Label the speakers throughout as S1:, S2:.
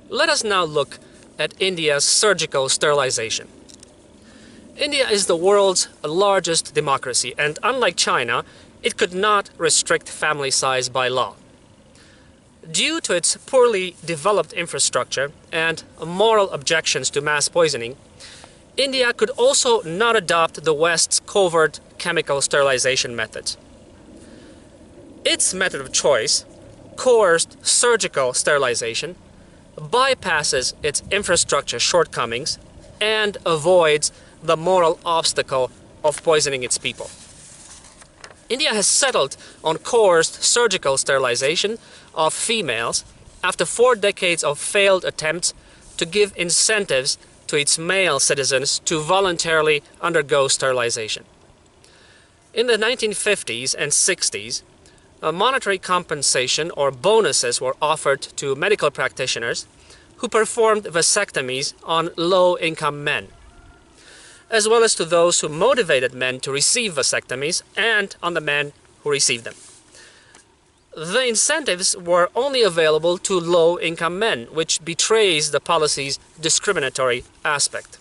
S1: Let us now look at India's surgical sterilization. India is the world's largest democracy, and unlike China, it could not restrict family size by law. Due to its poorly developed infrastructure and moral objections to mass poisoning, India could also not adopt the West's covert chemical sterilization methods. Its method of choice, coerced surgical sterilization, bypasses its infrastructure shortcomings and avoids the moral obstacle of poisoning its people. India has settled on coerced surgical sterilization of females after 4 decades of failed attempts to give incentives to its male citizens to voluntarily undergo sterilization. In the 1950s and 60s, monetary compensation or bonuses were offered to medical practitioners who performed vasectomies on low-income men, as well as to those who motivated men to receive vasectomies and on the men who received them. The incentives were only available to low-income men, which betrays the policy's discriminatory aspect.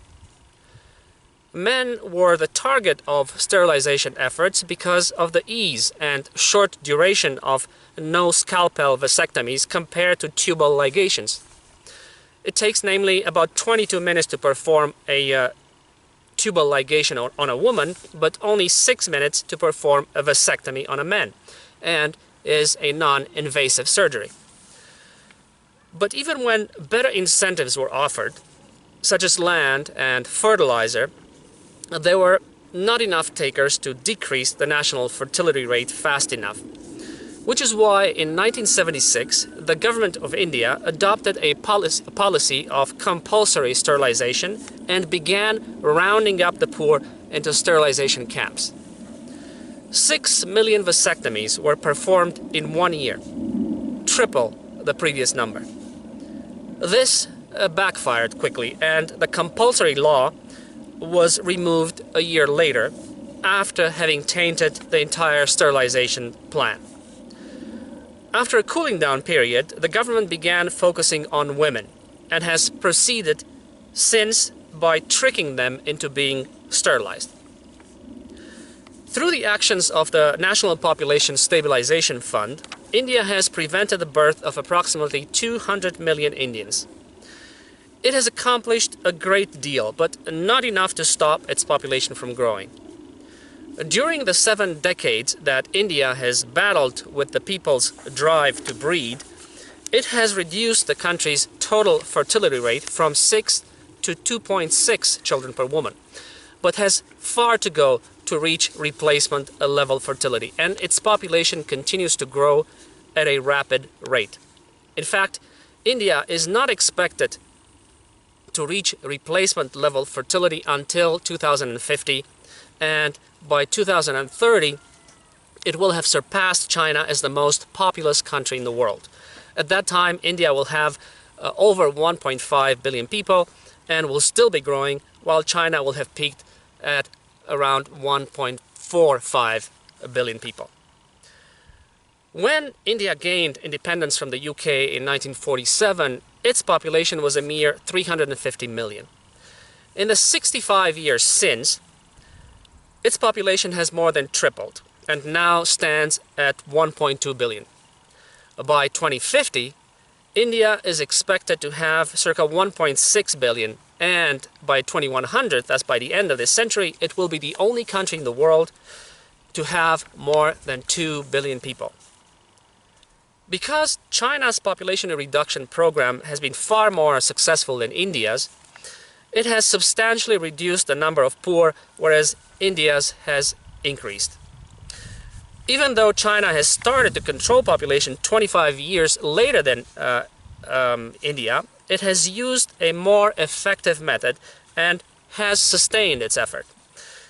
S1: Men were the target of sterilization efforts because of the ease and short duration of no-scalpel vasectomies compared to tubal ligations. It takes namely about 22 minutes to perform a tubal ligation on a woman, but only 6 minutes to perform a vasectomy on a man, and is a non-invasive surgery. But even when better incentives were offered, such as land and fertilizer, there were not enough takers to decrease the national fertility rate fast enough, which is why in 1976 the government of India adopted a policy of compulsory sterilization and began rounding up the poor into sterilization camps. 6 million vasectomies were performed in 1 year, triple the previous number. This backfired quickly, and the compulsory law was removed a year later after having tainted the entire sterilization plan. After a cooling down period, the government began focusing on women and has proceeded since by tricking them into being sterilized. Through the actions of the National Population Stabilization Fund, India has prevented the birth of approximately 200 million Indians. It has accomplished a great deal, but not enough to stop its population from growing. During the 7 decades that India has battled with the people's drive to breed, it has reduced the country's total fertility rate from 6 to 2.6 children per woman, but has far to go to reach replacement level fertility, and its population continues to grow at a rapid rate. In fact, India is not expected to reach replacement level fertility until 2050, and by 2030 it will have surpassed China as the most populous country in the world. At that time, India will have over 1.5 billion people and will still be growing, while China will have peaked at around 1.45 billion people. When India gained independence from the UK in 1947, its population was a mere 350 million. In the 65 years since, its population has more than tripled and now stands at 1.2 billion. By 2050, India is expected to have circa 1.6 billion, and by 2100, that's by the end of this century, it will be the only country in the world to have more than 2 billion people. Because China's population reduction program has been far more successful than India's, it has substantially reduced the number of poor, whereas India's has increased. Even though China has started to control population 25 years later than India, it has used a more effective method and has sustained its effort.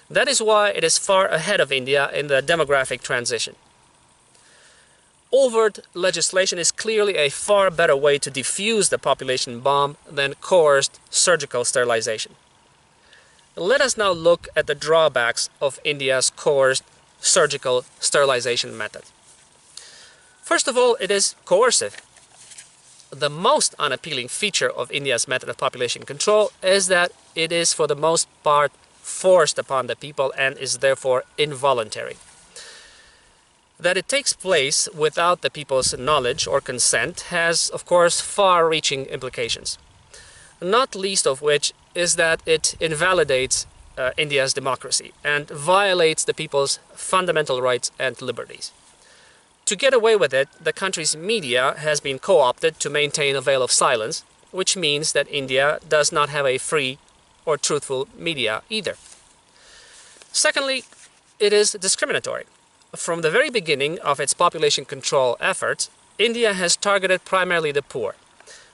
S1: That is why it is far ahead of India in the demographic transition. Overt legislation is clearly a far better way to defuse the population bomb than coerced surgical sterilization. Let us now look at the drawbacks of India's coerced surgical sterilization method. First of all, it is coercive. The most unappealing feature of India's method of population control is that it is for the most part forced upon the people and is therefore involuntary. That it takes place without the people's knowledge or consent has, of course, far-reaching implications, not least of which is that it invalidates India's democracy and violates the people's fundamental rights and liberties. To get away with it, the country's media has been co-opted to maintain a veil of silence, which means that India does not have a free or truthful media either. Secondly, it is discriminatory. From the very beginning of its population control efforts, India has targeted primarily the poor,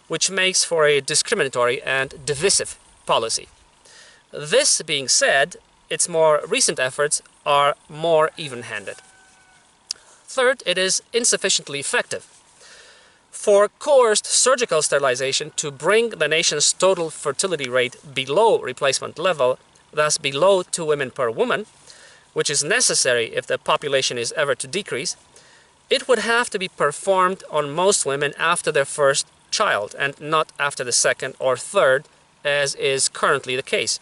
S1: which makes for a discriminatory and divisive policy. This being said, its more recent efforts are more even-handed. Third, it is insufficiently effective. For coerced surgical sterilization to bring the nation's total fertility rate below replacement level, thus below 2 women per woman, which is necessary if the population is ever to decrease, it would have to be performed on most women after their first child and not after the second or third, as is currently the case.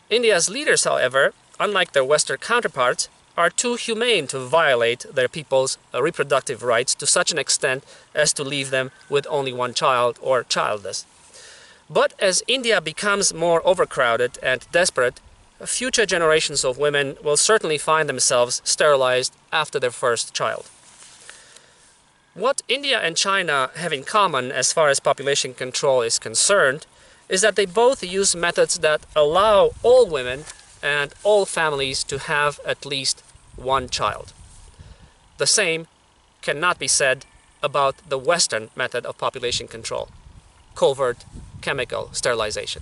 S1: India's leaders, however, unlike their Western counterparts, are too humane to violate their people's reproductive rights to such an extent as to leave them with only 1 child or childless. But as India becomes more overcrowded and desperate, future generations of women will certainly find themselves sterilized after their first child. What India and China have in common as far as population control is concerned is that they both use methods that allow all women and all families to have at least 1 child. The same cannot be said about the Western method of population control, covert chemical sterilization.